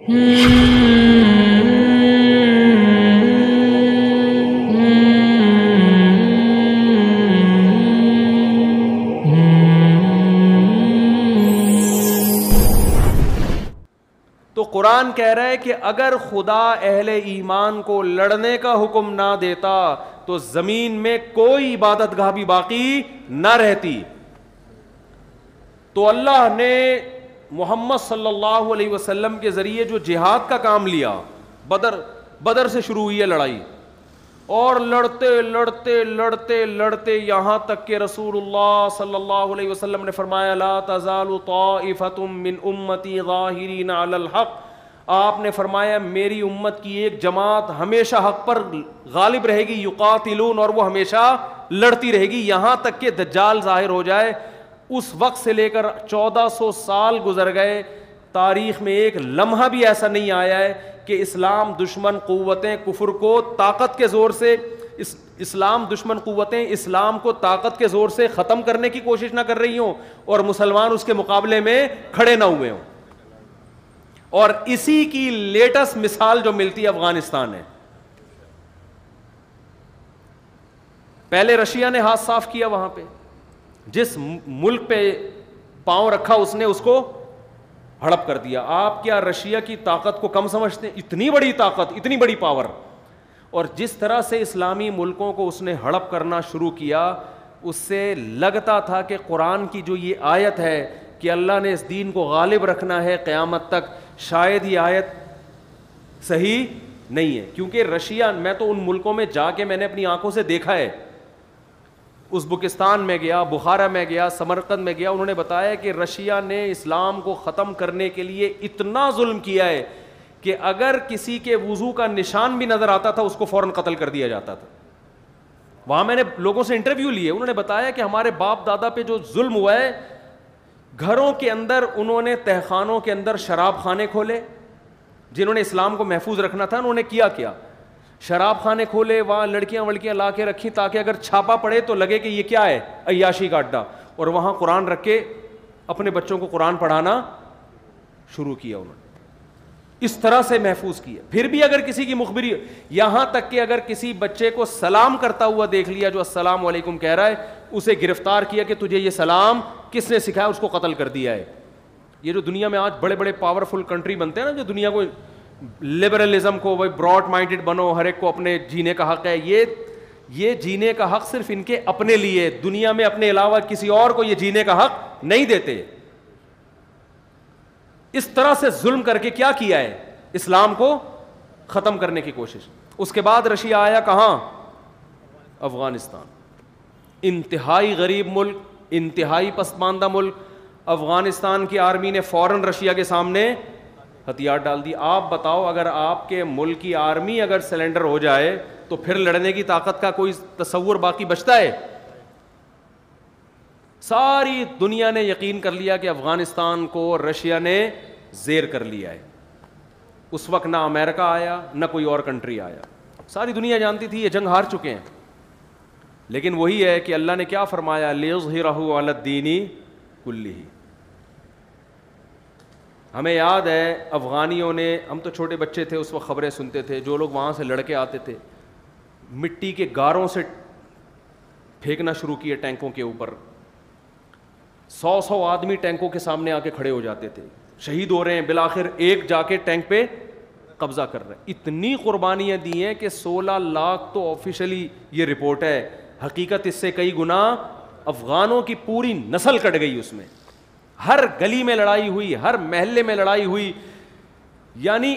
تو قرآن کہہ رہا ہے کہ اگر خدا اہل ایمان کو لڑنے کا حکم نہ دیتا تو زمین میں کوئی عبادت گاہ بھی باقی نہ رہتی. تو اللہ نے محمد صلی اللہ علیہ وسلم کے ذریعے جو جہاد کا کام لیا، بدر سے شروع ہوئی ہے لڑائی، اور لڑتے لڑتے لڑتے لڑتے یہاں تک کہ رسول اللہ صلی اللہ علیہ وسلم نے فرمایا لا تزال طائفۃ من امتی ظاہرین علی الحق. آپ نے فرمایا میری امت کی ایک جماعت ہمیشہ حق پر غالب رہے گی، یقاتلون، اور وہ ہمیشہ لڑتی رہے گی یہاں تک کہ دجال ظاہر ہو جائے. اس وقت سے لے کر 1400 سال گزر گئے، تاریخ میں ایک لمحہ بھی ایسا نہیں آیا ہے کہ اسلام دشمن قوتیں کفر کو طاقت کے زور سے اسلام دشمن قوتیں اسلام کو طاقت کے زور سے ختم کرنے کی کوشش نہ کر رہی ہوں اور مسلمان اس کے مقابلے میں کھڑے نہ ہوئے ہوں. اور اسی کی لیٹسٹ مثال جو ملتی ہے افغانستان ہے. پہلے رشیا نے ہاتھ صاف کیا، وہاں پہ جس ملک پہ پاؤں رکھا اس نے اس کو ہڑپ کر دیا. آپ کیا رشیا کی طاقت کو کم سمجھتے ہیں؟ اتنی بڑی طاقت، اتنی بڑی پاور. اور جس طرح سے اسلامی ملکوں کو اس نے ہڑپ کرنا شروع کیا، اس سے لگتا تھا کہ قرآن کی جو یہ آیت ہے کہ اللہ نے اس دین کو غالب رکھنا ہے قیامت تک، شاید یہ آیت صحیح نہیں ہے. کیونکہ رشیا، میں تو ان ملکوں میں جا کے میں نے اپنی آنکھوں سے دیکھا ہے. ازبکستان میں گیا، بخارا میں گیا، سمرقند میں گیا، انہوں نے بتایا کہ رشیا نے اسلام کو ختم کرنے کے لیے اتنا ظلم کیا ہے کہ اگر کسی کے وضو کا نشان بھی نظر آتا تھا اس کو فوراً قتل کر دیا جاتا تھا. وہاں میں نے لوگوں سے انٹرویو لیے، انہوں نے بتایا کہ ہمارے باپ دادا پہ جو ظلم ہوا ہے، گھروں کے اندر انہوں نے تہخانوں کے اندر شراب خانے کھولے. جنہوں نے اسلام کو محفوظ رکھنا تھا انہوں نے کیا شراب خانے کھولے، وہاں لڑکیاں وڑکیاں لا کے رکھی تاکہ اگر چھاپا پڑے تو لگے کہ یہ کیا ہے، عیاشی کا اڈا. اور وہاں قرآن رکھ کے اپنے بچوں کو قرآن پڑھانا شروع کیا. انہوں نے اس طرح سے محفوظ کیا. پھر بھی اگر کسی کی مخبری، یہاں تک کہ اگر کسی بچے کو سلام کرتا ہوا دیکھ لیا جو السلام علیکم کہہ رہا ہے، اسے گرفتار کیا کہ تجھے یہ سلام کس نے سکھایا، اس کو قتل کر دیا ہے. یہ جو دنیا میں آج بڑے بڑے پاورفل کنٹری بنتے ہیں نا، جو دنیا کو لبرلزم کو وہی براڈ مائنڈڈ بنو، ہر ایک کو اپنے جینے کا حق ہے، یہ جینے کا حق صرف ان کے اپنے لیے، دنیا میں اپنے علاوہ کسی اور کو یہ جینے کا حق نہیں دیتے. اس طرح سے ظلم کر کے کیا کیا ہے، اسلام کو ختم کرنے کی کوشش. اس کے بعد رشیا آیا کہاں؟ افغانستان. انتہائی غریب ملک، انتہائی پسماندہ ملک. افغانستان کی آرمی نے فوراً رشیا کے سامنے ہتھیار ڈال دی. آپ بتاؤ اگر آپ کے ملک کی آرمی اگر سلنڈر ہو جائے تو پھر لڑنے کی طاقت کا کوئی تصور باقی بچتا ہے؟ ساری دنیا نے یقین کر لیا کہ افغانستان کو رشیا نے زیر کر لیا ہے. اس وقت نہ امریکہ آیا نہ کوئی اور کنٹری آیا، ساری دنیا جانتی تھی یہ جنگ ہار چکے ہیں. لیکن وہی ہے کہ اللہ نے کیا فرمایا، لِيُظْهِرَهُ عَلَى الدِّينِ كُلِّهِ. ہمیں یاد ہے افغانیوں نے، ہم تو چھوٹے بچے تھے اس وقت خبریں سنتے تھے، جو لوگ وہاں سے لڑکے آتے تھے مٹی کے گاروں سے پھینکنا شروع کیے ٹینکوں کے اوپر. 100 آدمی ٹینکوں کے سامنے آ کے کھڑے ہو جاتے تھے، شہید ہو رہے ہیں، بالآخر ایک جا کے ٹینک پہ قبضہ کر رہے ہیں. اتنی قربانیاں دی ہیں کہ 16 لاکھ تو آفیشلی یہ رپورٹ ہے، حقیقت اس سے کئی گنا افغانوں کی پوری نسل کٹ گئی. اس میں ہر گلی میں لڑائی ہوئی، ہر محلے میں لڑائی ہوئی. یعنی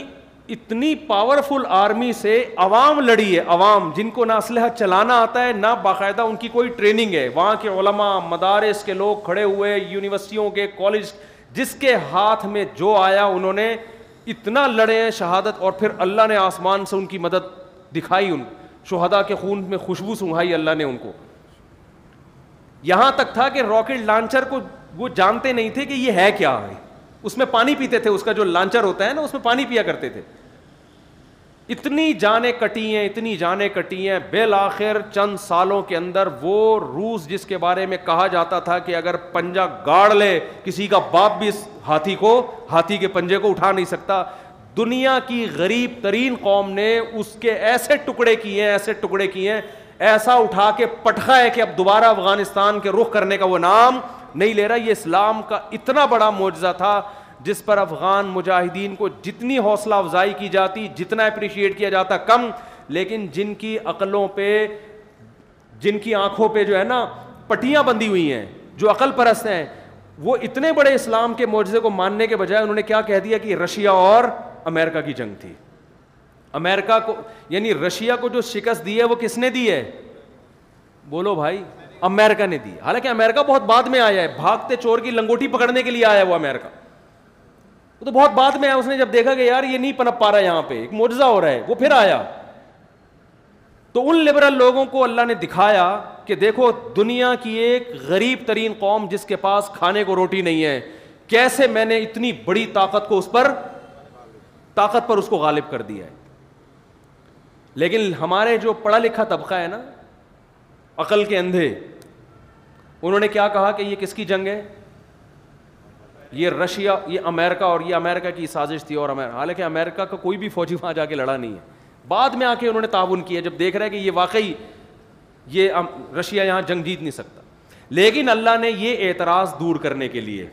اتنی پاورفل آرمی سے عوام لڑی ہے، عوام جن کو نہ اسلحہ چلانا آتا ہے نہ باقاعدہ ان کی کوئی ٹریننگ ہے. وہاں کے علماء، مدارس کے لوگ کھڑے ہوئے، یونیورسٹیوں کے، کالج، جس کے ہاتھ میں جو آیا انہوں نے اتنا لڑے ہیں شہادت. اور پھر اللہ نے آسمان سے ان کی مدد دکھائی، ان شہداء کے خون میں خوشبو سنگھائی اللہ نے ان کو. یہاں تک تھا کہ راکٹ لانچر کو وہ جانتے نہیں تھے کہ یہ ہے کیا ہے. اس میں پانی پیتے تھے، اس کا جو لانچر ہوتا ہے نا اس میں پانی پیا کرتے تھے. اتنی جانیں کٹی ہیں، اتنی جانیں کٹی ہیں. بالآخر چند سالوں کے اندر وہ روس جس کے بارے میں کہا جاتا تھا کہ اگر پنجہ گاڑ لے کسی کا باپ بھی اس ہاتھی کے پنجے کو اٹھا نہیں سکتا، دنیا کی غریب ترین قوم نے اس کے ایسے ٹکڑے کیے ہیں, ایسا اٹھا کے پٹخا ہے کہ اب دوبارہ افغانستان کے رخ کرنے کا وہ نام نہیں لے رہا. یہ اسلام کا اتنا بڑا معجزہ تھا جس پر افغان مجاہدین کو جتنی حوصلہ افزائی کی جاتی, جتنا اپریشیٹ کیا جاتا کم, لیکن جن کی عقلوں پہ, جن کی آنکھوں پہ جو ہے نا پٹیاں بندھی ہوئی ہیں, جو عقل پرست ہیں, وہ اتنے بڑے اسلام کے معجزے کو ماننے کے بجائے انہوں نے کیا کہہ دیا کہ رشیا اور امریکہ کی جنگ تھی. امریکہ کو یعنی رشیا کو جو شکست دی ہے وہ کس نے دی ہے؟ بولو بھائی, امریکہ نے دی. حالانکہ امریکہ بہت بعد میں آیا ہے, بھاگتے چور کی لنگوٹی پکڑنے کے لیے آیا وہ امریکہ, وہ تو بہت بعد میں آیا. اس نے جب دیکھا کہ یار یہ نہیں پنپ پا رہا یہاں پہ, ایک معجزہ ہو رہا ہے, وہ پھر آیا. تو ان لبرل لوگوں کو اللہ نے دکھایا کہ دیکھو دنیا کی ایک غریب ترین قوم جس کے پاس کھانے کو روٹی نہیں ہے, کیسے میں نے اتنی بڑی طاقت پر اس کو غالب کر دیا ہے. لیکن ہمارے جو پڑھا لکھا طبقہ ہے نا, عقل کے اندھے, انہوں نے کیا کہا کہ یہ کس کی جنگ ہے؟ یہ رشیا, یہ امریکہ, اور یہ امریکہ کی سازش تھی. اور حالانکہ امریکہ کا کوئی بھی فوجی وہاں جا کے لڑا نہیں ہے, بعد میں آ کے انہوں نے تعاون کیا جب دیکھ رہے کہ یہ واقعی یہ رشیا یہاں جنگ جیت نہیں سکتا. لیکن اللہ نے یہ اعتراض دور کرنے کے لیے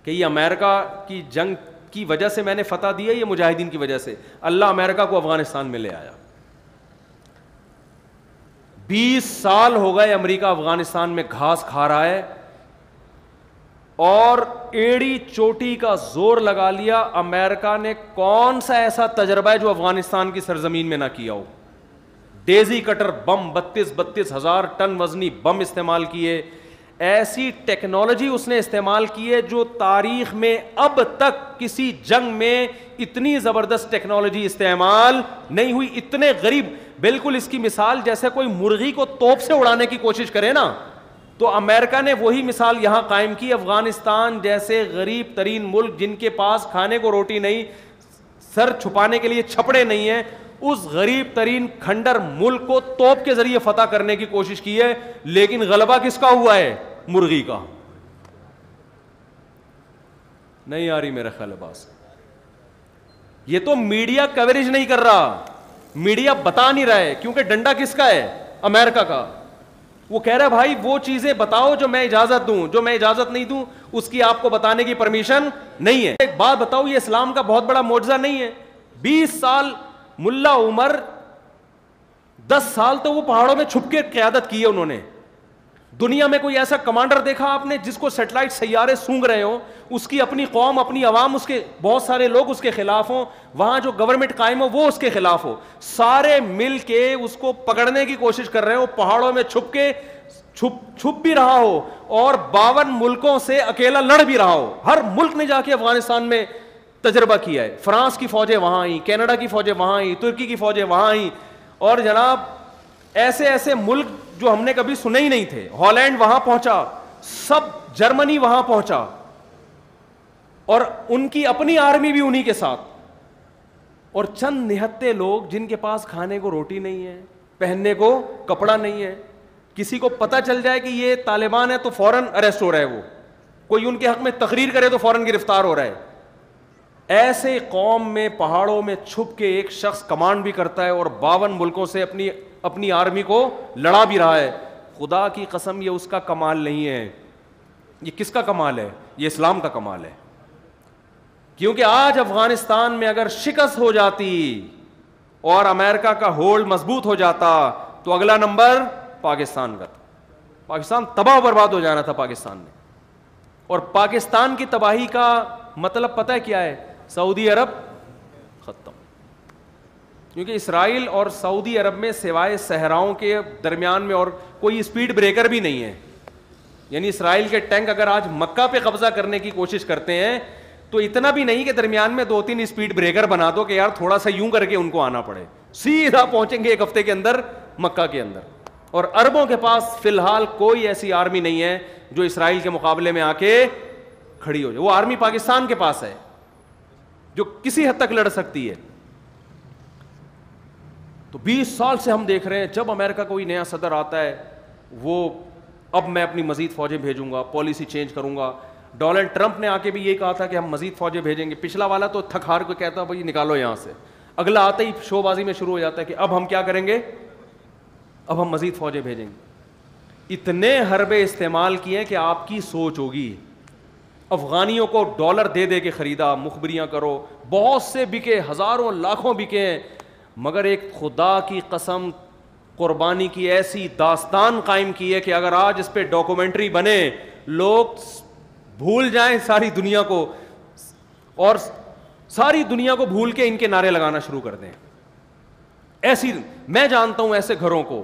کہ یہ امریکہ کی جنگ کی وجہ سے میں نے فتح دی ہے, یہ مجاہدین کی وجہ سے, اللہ امریکہ کو افغانستان میں لے آیا. 20 سال ہو گئے امریکہ افغانستان میں گھاس کھا رہا ہے, اور ایڑی چوٹی کا زور لگا لیا. امریکہ نے کون سا ایسا تجربہ ہے جو افغانستان کی سرزمین میں نہ کیا ہو؟ ڈیزی کٹر بم 32 ہزار ٹن وزنی بم استعمال کیے, ایسی ٹیکنالوجی اس نے استعمال کی ہے جو تاریخ میں اب تک کسی جنگ میں اتنی زبردست ٹیکنالوجی استعمال نہیں ہوئی. اتنے غریب, بالکل اس کی مثال جیسے کوئی مرغی کو توپ سے اڑانے کی کوشش کرے نا, تو امریکہ نے وہی مثال یہاں قائم کی. افغانستان جیسے غریب ترین ملک جن کے پاس کھانے کو روٹی نہیں, سر چھپانے کے لیے چھپڑے نہیں ہیں, اس غریب ترین کھنڈر ملک کو توپ کے ذریعے فتح کرنے کی کوشش کی ہے. لیکن غلبہ کس کا ہوا ہے؟ مرغی کا. نہیں آ رہی میرا خیال ہے بات. یہ تو میڈیا کوریج نہیں کر رہا, میڈیا بتا نہیں رہا ہے, کیونکہ ڈنڈا کس کا ہے؟ امریکہ کا. وہ کہہ رہا ہے بھائی وہ چیزیں بتاؤ جو میں اجازت دوں, جو میں اجازت نہیں دوں اس کی آپ کو بتانے کی پرمیشن نہیں ہے. ایک بات بتاؤ, یہ اسلام کا بہت بڑا معجزہ نہیں ہے؟ 20 سال ملا عمر 10 سال تو وہ پہاڑوں میں چھپ کے قیادت کی ہے انہوں نے. دنیا میں کوئی ایسا کمانڈر دیکھا آپ نے جس کو سیٹلائٹ سیارے سونگ رہے ہوں, اس کی اپنی قوم, اپنی عوام, اس کے بہت سارے لوگ اس کے خلاف ہوں, وہاں جو گورنمنٹ قائم ہو وہ اس کے خلاف ہو, سارے مل کے اس کو پکڑنے کی کوشش کر رہے ہو, پہاڑوں میں چھپ کے چھپ بھی رہا ہو, اور 52 ملکوں سے اکیلا لڑ بھی رہا ہو. ہر ملک نے جا کے افغانستان میں تجربہ کیا ہے. فرانس کی فوجیں وہاں آئیں, کینیڈا کی فوجیں وہاں آئیں, ترکی کی فوجیں وہاں آئیں, اور جناب ایسے ایسے ملک جو ہم نے کبھی سنے ہی نہیں تھے. ہالینڈ وہاں پہنچا, سب جرمنی وہاں پہنچا, اور ان کی اپنی آرمی بھی انہی کے ساتھ. اور چند نہتے لوگ جن کے پاس کھانے کو روٹی نہیں ہے, پہننے کو کپڑا نہیں ہے, کسی کو پتہ چل جائے کہ یہ طالبان ہے تو فوراً اریسٹ ہو رہا ہے, وہ کوئی ان کے حق میں تقریر کرے تو فوراً گرفتار ہو رہا ہے. ایسے قوم میں پہاڑوں میں چھپ کے ایک شخص کمانڈ بھی کرتا ہے اور 52 ملکوں سے اپنی آرمی کو لڑا بھی رہا ہے. خدا کی قسم یہ اس کا کمال نہیں ہے, یہ کس کا کمال ہے؟ یہ اسلام کا کمال ہے. کیونکہ آج افغانستان میں اگر شکست ہو جاتی اور امریکہ کا ہولڈ مضبوط ہو جاتا تو اگلا نمبر پاکستان کا تھا. پاکستان تباہ و برباد ہو جانا تھا پاکستان نے. اور پاکستان کی تباہی کا مطلب پتہ ہے کیا ہے؟ سعودی عرب ختم. کیونکہ اسرائیل اور سعودی عرب میں سوائے صحراؤں کے درمیان میں اور کوئی اسپیڈ بریکر بھی نہیں ہے. یعنی اسرائیل کے ٹینک اگر آج مکہ پہ قبضہ کرنے کی کوشش کرتے ہیں تو اتنا بھی نہیں کہ درمیان میں 2-3 اسپیڈ بریکر بنا دو کہ یار تھوڑا سا یوں کر کے ان کو آنا پڑے, سیدھا پہنچیں گے 1 ہفتے کے اندر مکہ کے اندر. اور عربوں کے پاس فی الحال کوئی ایسی آرمی نہیں ہے جو اسرائیل کے مقابلے میں آ کے کھڑی ہو جائے. وہ آرمی پاکستان کے پاس ہے جو کسی حد تک لڑ سکتی ہے. تو 20 سال سے ہم دیکھ رہے ہیں جب امریکہ کوئی نیا صدر آتا ہے وہ اب میں اپنی مزید فوجیں بھیجوں گا, پالیسی چینج کروں گا. ڈونلڈ ٹرمپ نے آ کے بھی یہی کہا تھا کہ ہم مزید فوجیں بھیجیں گے. پچھلا والا تو تھک ہار کو کہتا بھائی نکالو یہاں سے, اگلا آتا ہی شو بازی میں شروع ہو جاتا ہے کہ اب ہم کیا کریں گے, اب ہم مزید فوجیں بھیجیں گے. اتنے حربے استعمال کیے کہ آپ کی سوچ ہوگی. افغانیوں کو ڈالر دے دے کے خریدا, مخبریاں کرو, بہت سے بکے, ہزاروں لاکھوں بکے ہیں, مگر ایک خدا کی قسم قربانی کی ایسی داستان قائم کی ہے کہ اگر آج اس پہ ڈاکومنٹری بنے, لوگ بھول جائیں ساری دنیا کو, اور ساری دنیا کو بھول کے ان کے نعرے لگانا شروع کر دیں. ایسی میں جانتا ہوں ایسے گھروں کو,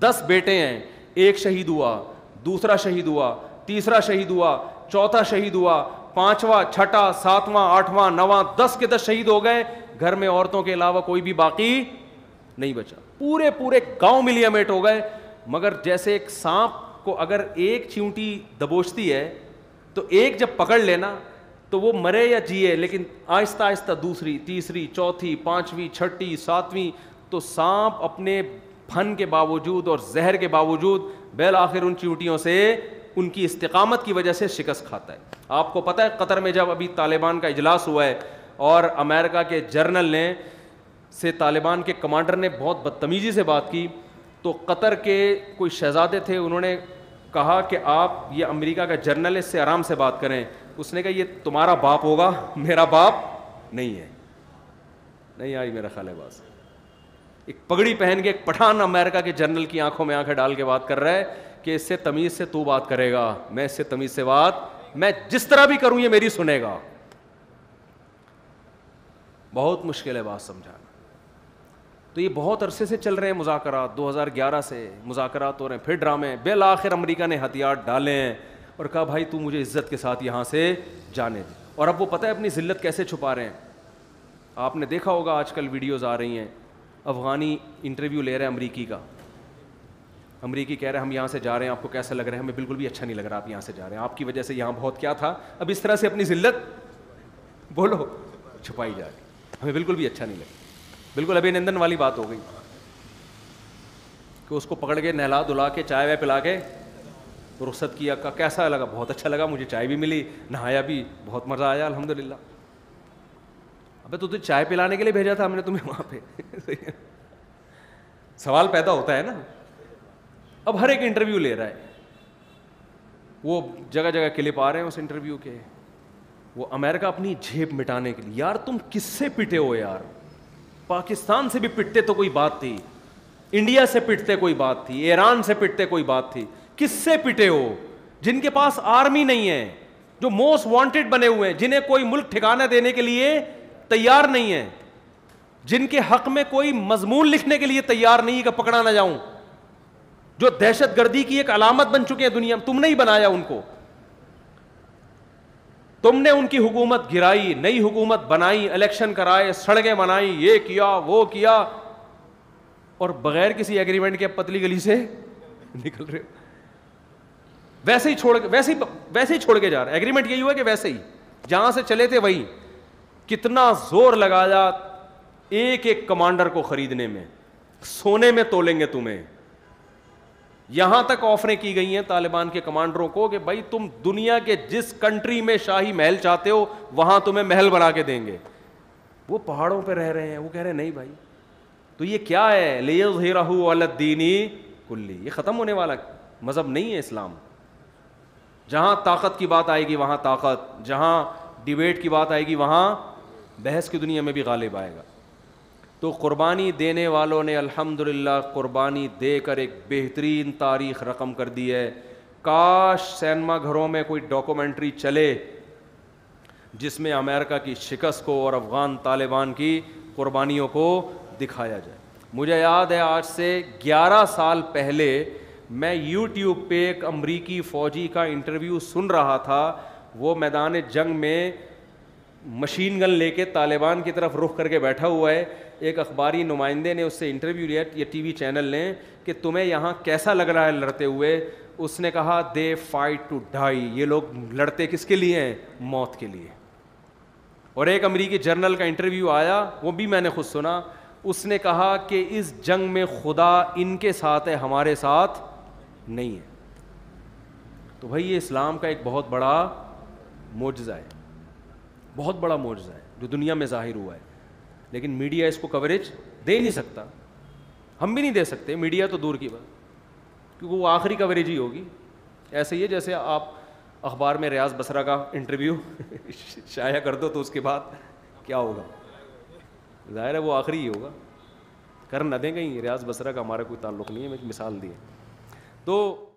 10 بیٹے ہیں, ایک شہید ہوا, دوسرا شہید ہوا, تیسرا شہید ہوا, چوتھا شہید ہوا, 5واں, 6واں, 7واں, 8واں, 9واں, 10 کے 10 شہید ہو گئے. گھر میں عورتوں کے علاوہ کوئی بھی باقی نہیں بچا. پورے گاؤں ملیامیٹ ہو گئے. مگر جیسے ایک سانپ کو اگر ایک چیونٹی دبوچتی ہے تو ایک جب پکڑ لینا تو وہ مرے یا جیے, لیکن آہستہ آہستہ دوسری, تیسری, چوتھی, 5ویں, 6ٹھی, 7ویں, تو سانپ اپنے پھن کے باوجود اور زہر کے باوجود بالآخر ان چیونٹیوں سے ان کی استقامت کی وجہ سے شکست کھاتا ہے. آپ کو پتہ ہے قطر میں جب ابھی طالبان کا اجلاس ہوا ہے اور امریکہ کے جرنل نے سے طالبان کے کمانڈر نے بہت بدتمیزی سے بات کی, تو قطر کے کوئی شہزادے تھے, انہوں نے کہا کہ آپ یہ امریکہ کا جرنل ہے, اس سے آرام سے بات کریں. اس نے کہا یہ تمہارا باپ ہوگا, میرا باپ نہیں ہے. نہیں آئی میرا خیال ہے بات. ایک پگڑی پہن کے ایک پٹھان امریکہ کے جنرل کی آنکھوں میں آنکھیں ڈال کے بات کر رہا ہے کہ اس سے تمیز سے تو بات کرے گا, میں اس سے تمیز سے بات, میں جس طرح بھی کروں یہ میری سنے گا. بہت مشکل ہے بات سمجھانا. تو یہ بہت عرصے سے چل رہے ہیں مذاکرات, 2011 سے مذاکرات ہو رہے ہیں, پھر ڈرامے. بالآخر امریکہ نے ہتھیار ڈالے ہیں اور کہا بھائی تو مجھے عزت کے ساتھ یہاں سے جانے دے. اور اب وہ پتہ ہے اپنی ذلت کیسے چھپا رہے ہیں. آپ نے دیکھا ہوگا آج کل ویڈیوز آ رہی ہیں, افغانی انٹرویو لے رہے ہیں امریکی کا, امریکی کہہ رہے ہیں ہم یہاں سے جا رہے ہیں, آپ کو کیسا لگ رہا ہے؟ ہمیں بالکل بھی اچھا نہیں لگ رہا آپ یہاں سے جا رہے ہیں, آپ کی وجہ سے یہاں بہت کیا تھا. اب اس طرح سے اپنی ذلت بولو چھپائی جا رہی, ہمیں بالکل بھی اچھا نہیں لگا. بالکل ابھینندن والی بات ہو گئی کہ اس کو پکڑ کے نہلا دھلا کے چائے وائے پلا کے رخصت کیا. کا کیسا لگا؟ بہت اچھا لگا, مجھے چائے بھی ملی, نہایا بھی, بہت مزہ آیا الحمدللہ. ابے تو تجھے چائے پلانے کے لیے بھیجا تھا ہم نے تمہیں وہاں پہ. سوال پیدا ہوتا ہے نا. اب ہر ایک انٹرویو لے رہا ہے, وہ جگہ جگہ کلپ آ رہے ہیں اس انٹرویو کے. وہ امریکہ اپنی جھیپ مٹانے کے لیے, یار تم کس سے پٹے ہو یار؟ پاکستان سے بھی پٹتے تو کوئی بات تھی, انڈیا سے پٹتے کوئی بات تھی, ایران سے پٹتے کوئی بات تھی. کس سے پٹے ہو؟ جن کے پاس آرمی نہیں ہے, جو موسٹ وانٹیڈ بنے ہوئے ہیں, جنہیں کوئی ملک ٹھکانہ دینے کے لیے تیار نہیں ہے, جن کے حق میں کوئی مضمون لکھنے کے لیے تیار نہیں کہ پکڑا نہ جاؤں, جو دہشت گردی کی ایک علامت بن چکے ہیں دنیا میں. تم نے ہی بنایا ان کو, تم نے ان کی حکومت گرائی, نئی حکومت بنائی, الیکشن کرائے, سڑکیں بنائی, یہ کیا وہ کیا, اور بغیر کسی ایگریمنٹ کے پتلی گلی سے نکل رہے. ویسے ہی چھوڑ کے جا رہا ہے. ایگریمنٹ یہی ہوا کہ ویسے ہی جہاں سے چلے تھے وہیں. کتنا زور لگایا ایک ایک کمانڈر کو خریدنے میں, سونے میں تولیں گے تمہیں. یہاں تک آفریں کی گئی ہیں طالبان کے کمانڈروں کو کہ بھائی تم دنیا کے جس کنٹری میں شاہی محل چاہتے ہو وہاں تمہیں محل بنا کے دیں گے. وہ پہاڑوں پہ رہ رہے ہیں, وہ کہہ رہے ہیں نہیں بھائی. تو یہ کیا ہے؟ لِيُظْهِرَهُ عَلَى الدِّينِ كُلِّهِ. یہ ختم ہونے والا مذہب نہیں ہے اسلام. جہاں طاقت کی بات آئے گی وہاں طاقت, جہاں ڈیبیٹ کی بات آئے گی وہاں بحث کی دنیا میں بھی غالب آئے گا. تو قربانی دینے والوں نے الحمدللہ قربانی دے کر ایک بہترین تاریخ رقم کر دی ہے. کاش سینما گھروں میں کوئی ڈاکومنٹری چلے جس میں امریکہ کی شکست کو اور افغان طالبان کی قربانیوں کو دکھایا جائے. مجھے یاد ہے آج سے 11 سال پہلے میں یوٹیوب پہ ایک امریکی فوجی کا انٹرویو سن رہا تھا. وہ میدان جنگ میں مشین گن لے کے طالبان کی طرف رخ کر کے بیٹھا ہوا ہے. ایک اخباری نمائندے نے اس سے انٹرویو لیا, یہ ٹی وی چینل نے, کہ تمہیں یہاں کیسا لگ رہا ہے لڑتے ہوئے؟ اس نے کہا دے فائٹ ٹو ڈائی. یہ لوگ لڑتے کس کے لیے ہیں؟ موت کے لیے. اور ایک امریکی جرنل کا انٹرویو آیا, وہ بھی میں نے خود سنا. اس نے کہا کہ اس جنگ میں خدا ان کے ساتھ ہے, ہمارے ساتھ نہیں ہے. تو بھائی یہ اسلام کا ایک بہت بڑا معجزہ ہے, بہت بڑا معجزہ ہے جو دنیا میں ظاہر ہوا ہے, لیکن میڈیا اس کو کوریج دے نہیں سکتا, ہم بھی نہیں دے سکتے, میڈیا تو دور کی بات, کیونکہ وہ آخری کوریج ہی ہوگی. ایسے ہی ہے جیسے آپ اخبار میں ریاض بصرہ کا انٹرویو شائع کر دو تو اس کے بعد کیا ہوگا, ظاہر ہے وہ آخری ہی ہوگا, کر نہ دیں کہیں, ریاض بصرہ کا ہمارا کوئی تعلق نہیں ہے, میں ایک مثال دی ہے. تو